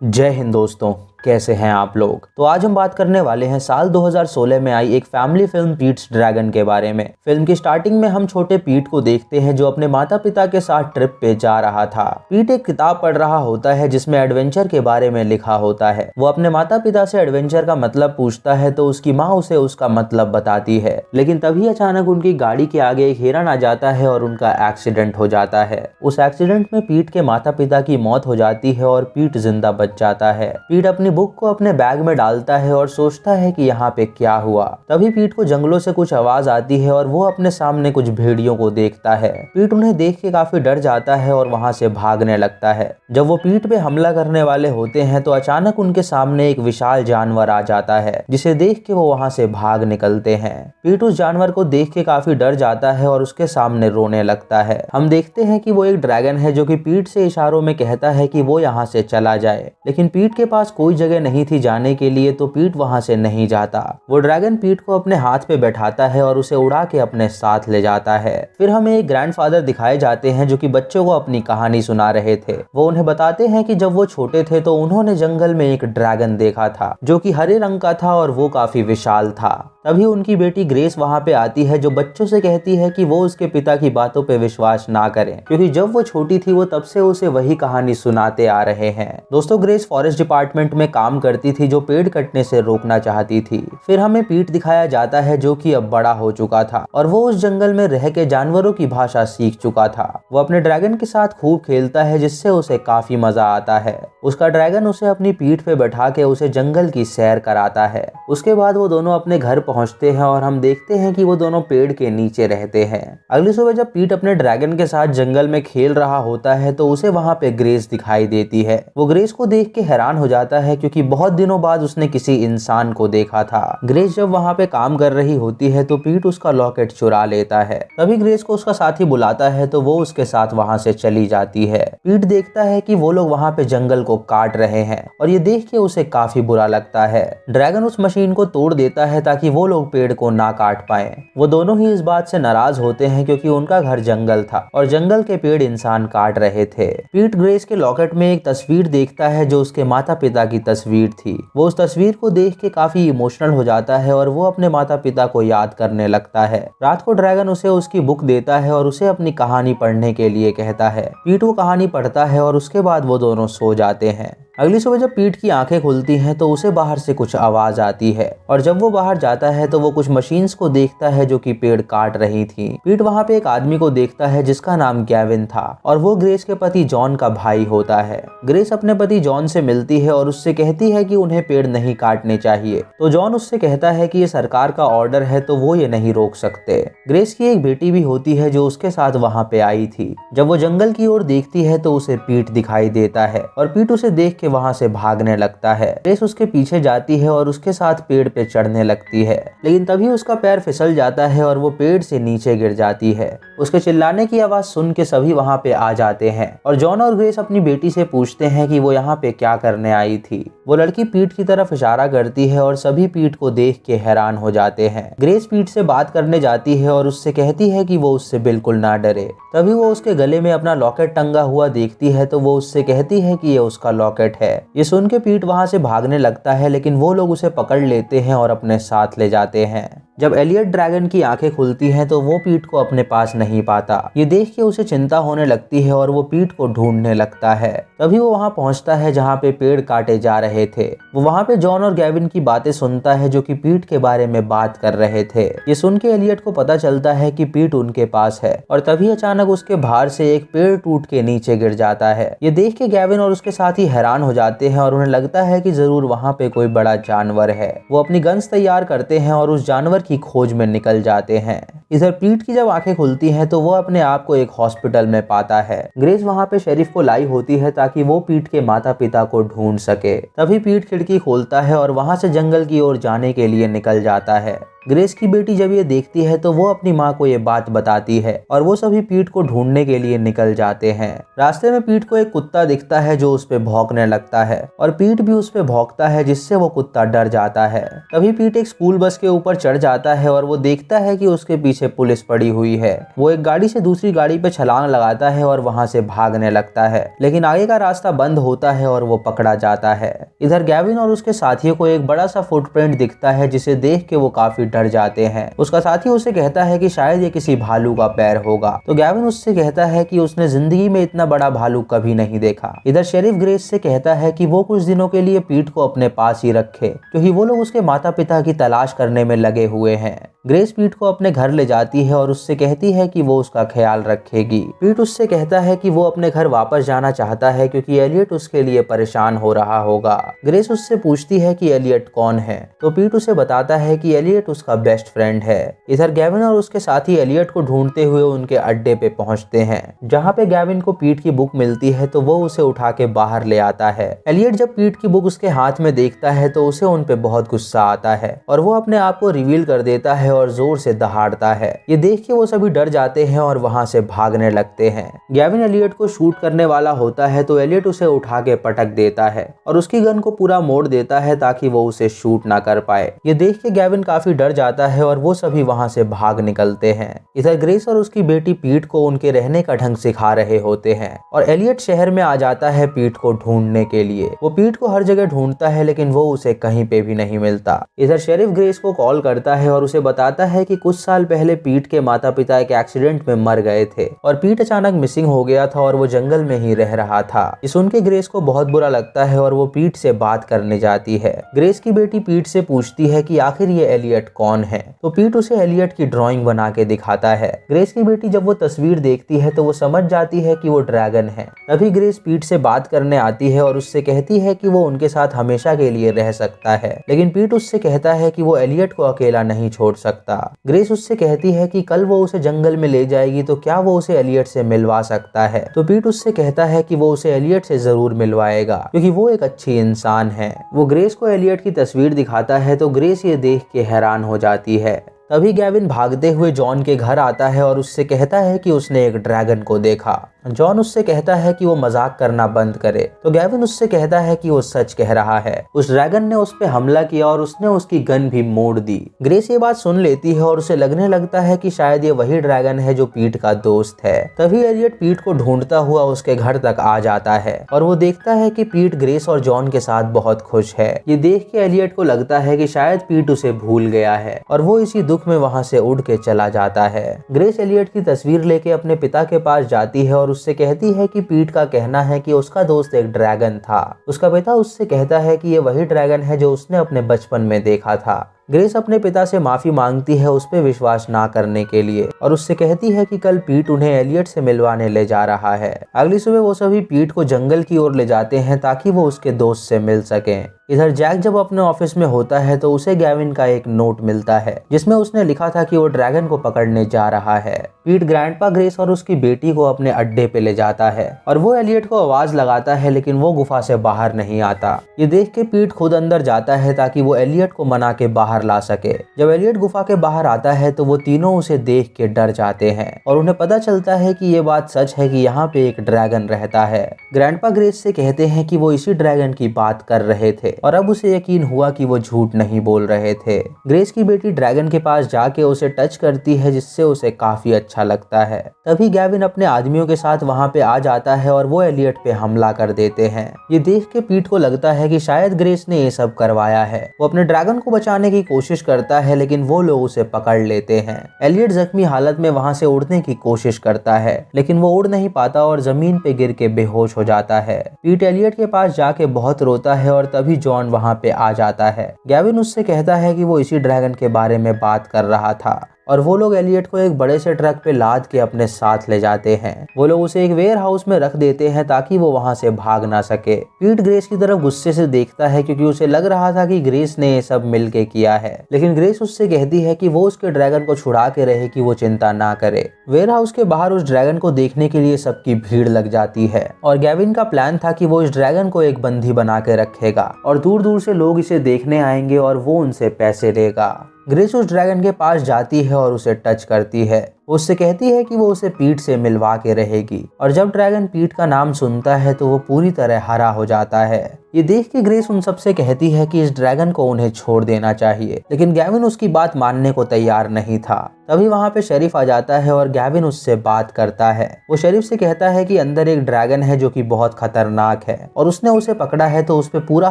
जय हिंद दोस्तों, कैसे हैं आप लोग। तो आज हम बात करने वाले हैं साल 2016 में आई एक फैमिली फिल्म पीट्स ड्रैगन के बारे में। फिल्म की स्टार्टिंग में हम छोटे पीट को देखते हैं जो अपने माता पिता के साथ ट्रिप पे जा रहा था। पीट एक किताब पढ़ रहा होता है जिसमें एडवेंचर के बारे में लिखा होता है। वो अपने माता पिता से एडवेंचर का मतलब पूछता है तो उसकी माँ उसे उसका मतलब बताती है, लेकिन तभी अचानक उनकी गाड़ी के आगे एक हिरन आ जाता है और उनका एक्सीडेंट हो जाता है। उस एक्सीडेंट में पीट के माता पिता की मौत हो जाती है और पीट जिंदा बच जाता है। पीट अपनी बुक को अपने बैग में डालता है और सोचता है कि यहाँ पे क्या हुआ। तभी पीट को जंगलों से कुछ आवाज आती है और वो अपने सामने कुछ भेड़ियों को देखता है। पीट उन्हें देख के काफी डर जाता है और वहाँ से भागने लगता है। जब वो पीट पे हमला करने वाले होते हैं तो अचानक उनके सामने एक विशाल जानवर आ जाता है, जिसे देख के वो वहाँ से भाग निकलते हैं। पीट उस जानवर को देख के काफी डर जाता है और उसके सामने रोने लगता है। हम देखते हैं कि वो एक ड्रैगन है जो कि पीट से इशारों में कहता है कि वो यहाँ से चला जाए, लेकिन पीट के पास कोई जगह नहीं थी जाने के लिए, तो पीट वहां से नहीं जाता। वो ड्रैगन पीट को अपने हाथ पे बैठाता है और उसे उड़ा के अपने साथ ले जाता है। फिर हमें एक ग्रैंडफादर दिखाए जाते हैं जो कि बच्चों को अपनी कहानी सुना रहे थे। वो उन्हें बताते हैं कि जब वो छोटे थे तो उन्होंने जंगल में एक ड्रैगन देखा था जो कि हरे रंग का था और वो काफी विशाल था। तभी उनकी बेटी ग्रेस वहां पे आती है जो बच्चों से कहती है कि वो उसके पिता की बातों पे विश्वास ना करें, क्योंकि जब वो छोटी थी वो तब से उसे वही कहानी सुनाते आ रहे हैं। दोस्तों, ग्रेस फॉरेस्ट डिपार्टमेंट में काम करती थी जो पेड़ कटने से रोकना चाहती थी। फिर हमें पीट दिखाया जाता है जो कि अब बड़ा हो चुका था और वो उस जंगल में रह के जानवरों की भाषा सीख चुका था। वो अपने ड्रैगन के साथ खूब खेलता है जिससे उसे काफी मजा आता है। उसका ड्रैगन उसे अपनी पीठ पे बैठा के उसे जंगल की सैर कराता है। उसके बाद वो दोनों अपने घर पहुंचते हैं और हम देखते हैं कि वो दोनों पेड़ के नीचे रहते हैं। अगली सुबह जब पीट अपने ड्रैगन के साथ जंगल में खेल रहा होता है तो उसे वहां पे ग्रेस दिखाई देती है। वो ग्रेस को देख के हैरान हो जाता है क्योंकि बहुत दिनों बाद उसने किसी इंसान को देखा था। ग्रेस जब वहां पे काम कर रही होती है तो पीट उसका लॉकेट चुरा लेता है। तभी ग्रेस को उसका साथी बुलाता है तो वो उसके साथ वहां से चली जाती है। पीट देखता है कि वो लोग वहां पे जंगल को काट रहे हैं और ये देख के उसे काफी बुरा लगता है। ड्रैगन उस मशीन को तोड़ देता है ताकि वो लोग पेड़ को ना काट पाए। वो दोनों ही इस बात से नाराज होते हैं क्योंकि उनका घर जंगल था और जंगल के पेड़ इंसान काट रहे थे। पीट ग्रेस के लॉकेट में एक तस्वीर देखता है जो उसके माता पिता की तस्वीर थी। वो उस तस्वीर को देख के काफी इमोशनल हो जाता है और वो अपने माता पिता को याद करने लगता है। रात को ड्रैगन उसे उसकी बुक देता है और उसे अपनी कहानी पढ़ने के लिए कहता है। पीट वो कहानी पढ़ता है और उसके बाद वो दोनों सो जाते हैं। अगली सुबह जब पीट की आंखें खुलती हैं तो उसे बाहर से कुछ आवाज आती है और जब वो बाहर जाता है तो वो कुछ मशीन्स को देखता है जो कि पेड़ काट रही थी। पीट वहां पे एक आदमी को देखता है जिसका नाम गैविन था और वो ग्रेस के पति जॉन का भाई होता है। ग्रेस अपने पति जॉन से मिलती है और उससे कहती है कि उन्हें पेड़ नहीं काटने चाहिए, तो जॉन उससे कहता है कि ये सरकार का ऑर्डर है तो वो ये नहीं रोक सकते। ग्रेस की एक बेटी भी होती है जो उसके साथ वहां पे आई थी। जब वो जंगल की ओर देखती है तो उसे पीट दिखाई देता है और पीट उसे देख के वहां से भागने लगता है। ग्रेस उसके पीछे जाती है और उसके साथ पेड़ पे चढ़ने लगती है, लेकिन तभी उसका पैर फिसल जाता है और वो पेड़ से नीचे गिर जाती है। उसके चिल्लाने की आवाज सुन के सभी वहां पे आ जाते हैं और जॉन और ग्रेस अपनी बेटी से पूछते हैं कि वो यहाँ पे क्या करने आई थी। वो लड़की पीट की तरफ इशारा करती है और सभी पीट को देख के हैरान हो जाते हैं। ग्रेस पीट से बात करने जाती है और उससे कहती है कि वो उससे बिल्कुल ना डरे। तभी वो उसके गले में अपना लॉकेट टंगा हुआ देखती है तो वो उससे कहती है कि ये उसका लॉकेट है। ये सुन के पीट वहां से भागने लगता है, लेकिन वो लोग उसे पकड़ लेते हैं और अपने साथ ले जाते हैं। जब एलियट ड्रैगन की आंखें खुलती हैं तो वो पीट को अपने पास नहीं पाता। ये देख के उसे चिंता होने लगती है और वो पीट को ढूंढने लगता है। तभी वो वहां पहुंचता है जहां पे पेड़ काटे जा रहे थे। वो वहां पे जॉन और गैविन की बातें सुनता है जो कि पीट के बारे में बात कर रहे थे। ये सुन के एलियट को पता चलता है कि पीट उनके पास है और तभी अचानक उसके भार से एक पेड़ टूट के नीचे गिर जाता है। ये देख के गैविन और उसके साथी हैरान हो जाते हैं और उन्हें लगता है कि जरूर वहां पे कोई बड़ा जानवर है। वो अपनी गन्स तैयार करते हैं और उस जानवर की खोज में निकल जाते हैं। इधर पीट की जब आंखें खुलती हैं तो वो अपने आप को एक हॉस्पिटल में पाता है। ग्रेस वहां पे शेरिफ को लाई होती है ताकि वो पीट के माता पिता को ढूंढ सके। तभी पीट खिड़की खोलता है और वहां से जंगल की ओर जाने के लिए निकल जाता है। ग्रेस की बेटी जब ये देखती है तो वो अपनी माँ को ये बात बताती है और वो सभी पीट को ढूंढने के लिए निकल जाते हैं। रास्ते में पीट को एक कुत्ता दिखता है जो उस पे भौंकने लगता है और पीट भी उस पे भौंकता है, जिससे वो कुत्ता डर जाता है। तभी पीट एक स्कूल बस के ऊपर चढ़ जाता है और वो देखता है कि उसके पीछे पुलिस पड़ी हुई है। वो एक गाड़ी से दूसरी गाड़ी पे छलांग लगाता है और वहां से भागने लगता है, लेकिन आगे का रास्ता बंद होता है और वो पकड़ा जाता है। इधर गैविन और उसके साथियों को एक बड़ा सा फुटप्रिंट दिखता है, जिसे देख के वो काफी डर जाते हैं। उसका साथी उसे कहता है कि शायद ये किसी भालू का पैर होगा, तो गैविन उससे कहता है कि उसने जिंदगी में इतना बड़ा भालू कभी नहीं देखा। इधर शेरिफ ग्रेस से कहता है कि वो कुछ दिनों के लिए पीट को अपने पास ही रखे, क्योंकि वो लोग उसके माता पिता की तलाश करने में लगे हुए हैं। ग्रेस पीट को अपने घर ले जाती है और उससे कहती है कि वो उसका ख्याल रखेगी। पीट उससे कहता है कि वो अपने घर वापस जाना चाहता है क्योंकि एलियट उसके लिए परेशान हो रहा होगा। ग्रेस उससे पूछती है कि एलियट कौन है, तो पीट उसे बताता है कि एलियट उसका बेस्ट फ्रेंड है। इधर गैविन और उसके साथी एलियट को ढूंढते हुए उनके अड्डे पे पहुंचते हैं, जहाँ पे गैविन को पीट की बुक मिलती है, तो वो उसे उठा के बाहर ले आता है। एलियट जब पीट की बुक उसके हाथ में देखता है तो उसे उन पे बहुत गुस्सा आता है और वो अपने आप को रिवील कर देता है और जोर से दहाड़ता है। ये देख के वो सभी डर जाते हैं और वहां से भागने लगते हैं। गैविन एलियट को शूट करने वाला होता है तो एलियट उसे उठा के पटक देता है और उसकी गन को पूरा मोड़ देता है ताकि वो उसे शूट ना कर पाए। ये देख के गैविन काफी डर जाता है और वो सभी वहां से भाग निकलते हैं। इधर ग्रेस और उसकी बेटी पीट को उनके रहने का ढंग सिखा रहे होते हैं और एलियट शहर में आ जाता है पीट को ढूंढने के लिए। वो पीट को हर जगह ढूंढता है लेकिन वो उसे कहीं पे भी नहीं मिलता। इधर शेरिफ ग्रेस को कॉल करता है और उसे बताता है कि कुछ साल पहले पीट के माता पिता एक एक्सीडेंट में मर गए थे और पीट अचानक मिसिंग हो गया था और वो जंगल में ही रह रहा था। ये सुन के ग्रेस को बहुत बुरा लगता है और वो पीट से बात करने जाती है। ग्रेस की बेटी पीट से पूछती है कि आखिर ये एलियट कौन है, तो पीट उसे एलियट की ड्राइंग बना के दिखाता है। ग्रेस की बेटी जब वो तस्वीर देखती है तो वो समझ जाती है कि वो ड्रैगन है। तभी ग्रेस पीट से बात करने आती है और उससे कहती है कि वो उनके साथ हमेशा के लिए रह सकता है, लेकिन पीट उससे कहता है कि वो एलियट को अकेला नहीं छोड़ सकता। ग्रेस उससे कहती है कि कल वो उसे जंगल में ले जाएगी तो क्या वो उसे एलियट से मिलवा सकता है, तो पीट उससे कहता है कि वो उसे एलियट से जरूर मिलवाएगा क्योंकि वो एक अच्छी इंसान है। वो ग्रेस को एलियट की तस्वीर दिखाता है तो ग्रेस ये देख के हैरान हो जाती है। तभी गैविन भागते हुए जॉन के घर आता है और उससे कहता है कि उसने एक ड्रैगन को देखा। जॉन उससे कहता है कि वो मजाक करना बंद करे, तो गैविन उससे कहता है कि वो सच कह रहा है। उस ड्रैगन ने उस पे हमला किया और उसने उसकी गन भी मोड़ दी। ग्रेस ये बात सुन लेती है और उसे लगने लगता है कि शायद ये वही ड्रैगन है जो पीट का दोस्त है। तभी एलियट पीट को ढूंढता हुआ उसके घर तक आ जाता है और वो देखता है कि पीट ग्रेस और जॉन के साथ बहुत खुश है। ये देख के एलियट को लगता है कि शायद पीट उसे भूल गया है और वो इसी दुख में वहाँ से उड़ के चला जाता है। ग्रेस एलियट की तस्वीर लेके अपने पिता के पास जाती है और उससे कहती है कि पीट का कहना है कि उसका दोस्त एक ड्रैगन था। उसका पिता उससे कहता है कि ये वही ड्रैगन है जो उसने अपने बचपन में देखा था। ग्रेस अपने पिता से माफी मांगती है उस पे विश्वास ना करने के लिए और उससे कहती है कि कल पीट उन्हें एलियट से मिलवाने ले जा रहा है। अगली सुबह वो सभी पीट को जंगल की ओर ले जाते हैं ताकि वो उसके दोस्त से मिल सकें। इधर जैक जब अपने ऑफिस में होता है तो उसे गैविन का एक नोट मिलता है जिसमें उसने लिखा था कि वो ड्रैगन को पकड़ने जा रहा है। पीट ग्रैंडपा ग्रेस और उसकी बेटी को अपने अड्डे पे ले जाता है और वो एलियट को आवाज लगाता है लेकिन वो गुफा से बाहर नहीं आता। ये देख के पीट खुद अंदर जाता है ताकि वो एलियट को मना के बाहर ला सके। जब एलियट गुफा के बाहर आता है तो वो तीनों उसे देख के डर जाते हैं और उन्हें पता चलता है कि ये बात सच है कि यहाँ पे एक ड्रैगन रहता है। ग्रैंडपा ग्रेस से कहते हैं कि वो इसी ड्रैगन की बात कर रहे थे और अब उसे यकीन हुआ कि वो झूठ नहीं बोल रहे थे। ग्रेस की बेटी ड्रैगन के पास जाके उसे टच करती है जिससे उसे काफी अच्छा लगता है। तभी गैविन अपने आदमियों के साथ वहाँ पे आ जाता है और वो एलियट पे हमला कर देते हैं। ये देख के पीट को लगता है कि शायद ग्रेस ने ये सब करवाया है। वो अपने ड्रैगन को बचाने की कोशिश करता है लेकिन वो लोग उसे पकड़ लेते हैं। एलियट जख्मी हालत में वहाँ से उड़ने की कोशिश करता है लेकिन वो उड़ नहीं पाता और जमीन पे गिर के बेहोश हो जाता है। पीट एलियट के पास जाके बहुत रोता है और तभी जॉन वहाँ पे आ जाता है। गैविन उससे कहता है कि वो इसी ड्रैगन के बारे में बात कर रहा था और वो लोग एलियट को एक बड़े से ट्रक पे लाद के अपने साथ ले जाते हैं। वो लोग उसे एक वेयर हाउस में रख देते हैं ताकि वो वहां से भाग ना सके। पीट ग्रेस की तरफ गुस्से से देखता है क्योंकि उसे लग रहा था कि ग्रेस ने ये सब मिलके किया है, लेकिन ग्रेस उससे कहती है कि वो उसके ड्रैगन को छुड़ा के रहे कि वो चिंता ना करे। वेयर हाउस के बाहर उस ड्रैगन को देखने के लिए सबकी भीड़ लग जाती है और गैविन का प्लान था कि वो इस ड्रैगन को एक बंदी बना के रखेगा और दूर दूर से लोग इसे देखने आएंगे और वो उनसे पैसे लेगा। ग्रेस उस ड्रैगन के पास जाती है और उसे टच करती है। उससे कहती है कि वो उसे पीट से मिलवा के रहेगी और जब ड्रैगन पीट का नाम सुनता है तो वो पूरी तरह हरा हो जाता है। ये देख के ग्रेस उन सबसे कहती है कि इस ड्रैगन को उन्हें छोड़ देना चाहिए, लेकिन गैविन उसकी बात मानने को तैयार नहीं था। तभी वहाँ पे शेरिफ आ जाता है और गैविन उससे बात करता है। वो शेरिफ से कहता है कि अंदर एक ड्रैगन है जो कि बहुत खतरनाक है और उसने उसे पकड़ा है तो उस पे पूरा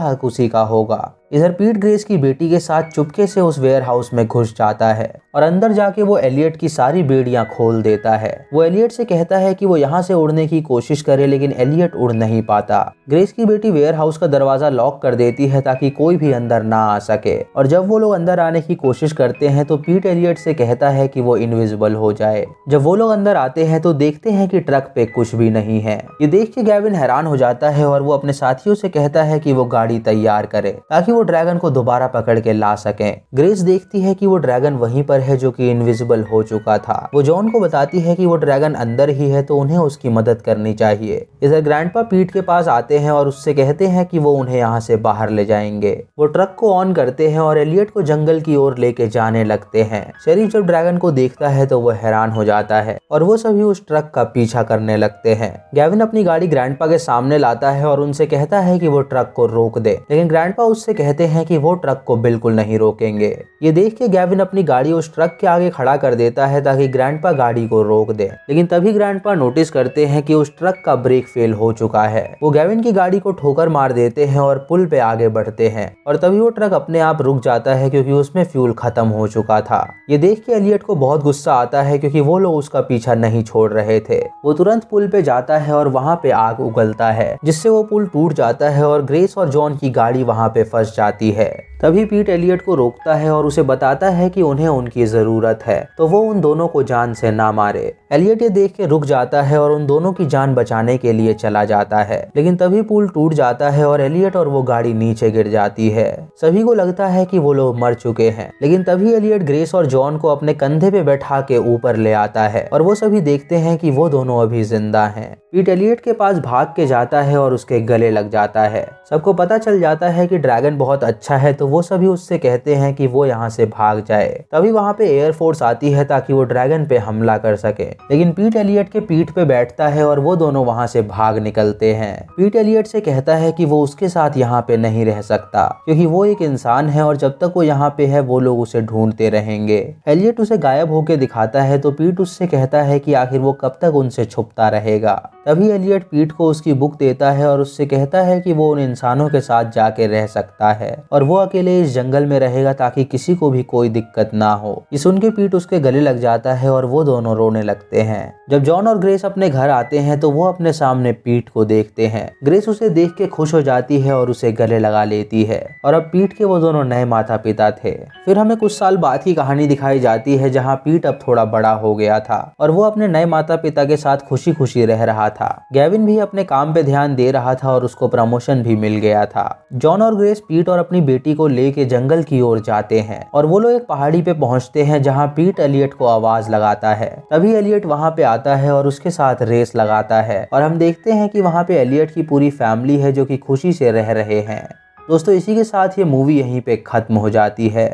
हक उसी का होगा। इधर पीट ग्रेस की बेटी के साथ चुपके से उस वेयर हाउस में घुस जाता है और अंदर जाके वो एलियट की सारी बेड़ियां खोल देता है। वो एलियट से कहता है कि वो यहाँ से उड़ने की कोशिश करे, लेकिन एलियट उड़ नहीं पाता। ग्रेस की बेटी वेयर हाउस का दरवाजा लॉक कर देती है ताकि कोई भी अंदर ना आ सके और जब वो लोग अंदर आने की कोशिश करते हैं तो पीट एलियट से कहता है कि वो इनविजिबल हो जाए। जब वो लोग अंदर आते हैं तो देखते हैं कि ट्रक पे कुछ भी नहीं है। ये देख के गैविन हैरान हो जाता है और वो अपने साथियों से कहता है कि वो गाड़ी तैयार करे ताकि वो ड्रैगन को दोबारा पकड़ के ला सके। ग्रेस देखती है कि वो ड्रैगन वहीं पर है जो कि इनविजिबल हो चुका था। वो जॉन को बताती है कि वो ड्रैगन अंदर ही है तो उन्हें उसकी मदद करनी चाहिए। इधर ग्रैंडपा पीट के पास आते हैं और उससे कहते हैं कि वो उन्हें यहाँ से बाहर ले जाएंगे। वो ट्रक को ऑन करते हैं और एलियट को जंगल की ओर लेके जाने लगते हैं। शेरिफ जब ड्रैगन को देखता है तो वो हैरान हो जाता है और वो सभी उस ट्रक का पीछा करने लगते हैं। गैविन अपनी गाड़ी ग्रैंडपा के सामने लाता है और उनसे कहता है कि वो ट्रक को रोक दे, लेकिन ग्रैंडपा उससे कहते हैं कि वो ट्रक को बिल्कुल नहीं रोकेंगे। ये देख के गैविन अपनी गाड़ी उस ट्रक के आगे खड़ा कर देता है ताकि ग्रैंडपा गाड़ी को रोक दे, लेकिन तभी ग्रैंडपा नोटिस करते हैं कि उस ट्रक का ब्रेक फेल हो चुका है। वो गैविन की गाड़ी को ठोकर मार देते हैं और पुल पे आगे बढ़ते हैं और तभी वो ट्रक अपने आप रुक जाता है क्योंकि उसमें फ्यूल खत्म हो चुका था। ये देख के एलियट को बहुत गुस्सा आता है क्योंकि वो लोग उसका पीछा नहीं छोड़ रहे थे। वो तुरंत पुल पे जाता है और वहाँ पे आग उगलता है जिससे वो पुल टूट जाता है और ग्रेस और जॉन की गाड़ी वहाँ पे फंस जाती है। तभी पीट एलियट को रोकता है और उसे बताता है कि उन्हें उनकी जरूरत है तो वो उन दोनों को जान से ना मारे। एलियट ये देख के रुक जाता है और उन दोनों की जान बचाने के लिए चला जाता है, लेकिन तभी पुल टूट जाता है और एलियट और वो गाड़ी नीचे गिर जाती है। सभी को लगता है कि वो लोग मर चुके हैं, लेकिन तभी एलियट ग्रेस और जॉन को अपने कंधे पे बैठा के ऊपर ले आता है और वो सभी देखते हैं कि वो दोनों अभी जिंदा हैं। पीट एलियट के पास भाग के जाता है और उसके गले लग जाता है। सबको पता चल जाता है कि ड्रैगन बहुत अच्छा है तो वो सभी उससे कहते हैं कि वो यहाँ से भाग जाए। तभी वहाँ पे एयरफोर्स आती है ताकि वो ड्रैगन पे हमला कर सके, लेकिन पीट एलियट के पीठ पे बैठता है और वो दोनों वहाँ से भाग निकलते हैं। पीट एलियट से कहता है कि वो उसके साथ यहाँ पे नहीं रह सकता क्योंकि वो एक इंसान है और जब तक वो यहाँ पे है वो लोग उसे ढूंढते रहेंगे। एलियट उसे गायब होके दिखाता है तो पीट उससे कहता है कि आखिर वो कब तक उनसे छुपता रहेगा। तभी एलियट पीट को उसकी बुक देता है और उससे कहता है कि वो उन इंसानों के साथ जाके रह सकता है और वो अकेले इस जंगल में रहेगा ताकि किसी को भी कोई दिक्कत ना हो। ये सुन के पीट उसके गले लग जाता है और वो दोनों रोने लगते हैं। जब जॉन और ग्रेस अपने घर आते हैं तो वो अपने सामने पीट को देखते हैं। ग्रेस उसे देख के खुश हो जाती है और उसे गले लगा लेती है और अब पीट के वो दोनों नए माता पिता थे। फिर हमें कुछ साल बाद की कहानी दिखाई जाती है जहाँ पीट अब थोड़ा बड़ा हो गया था और वो अपने नए माता पिता के साथ खुशी खुशी रह रहा था। गैविन भी अपने काम पे ध्यान दे रहा था और उसको प्रमोशन भी मिल गया था। जॉन और ग्रेस पीट और अपनी बेटी को लेके जंगल की ओर जाते हैं और वो लोग एक पहाड़ी पे पहुंचते हैं जहां पीट एलियट को आवाज लगाता है। तभी एलियट वहां पे आता है और उसके साथ रेस लगाता है और हम देखते हैं कि वहां पे एलियट की पूरी फैमिली है जो कि खुशी से रह रहे हैं। दोस्तों इसी के साथ ये मूवी यहीं पे खत्म हो जाती है।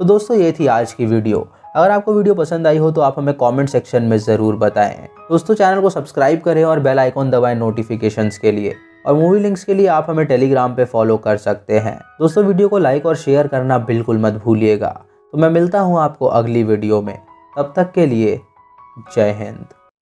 तो दोस्तों ये थी आज की वीडियो। अगर आपको वीडियो पसंद आई हो तो आप हमें कमेंट सेक्शन में ज़रूर बताएं। दोस्तों चैनल को सब्सक्राइब करें और बेल आइकॉन दबाएं नोटिफिकेशंस के लिए, और मूवी लिंक्स के लिए आप हमें टेलीग्राम पे फॉलो कर सकते हैं। दोस्तों वीडियो को लाइक और शेयर करना बिल्कुल मत भूलिएगा। तो मैं मिलता हूँ आपको अगली वीडियो में, तब तक के लिए जय हिंद।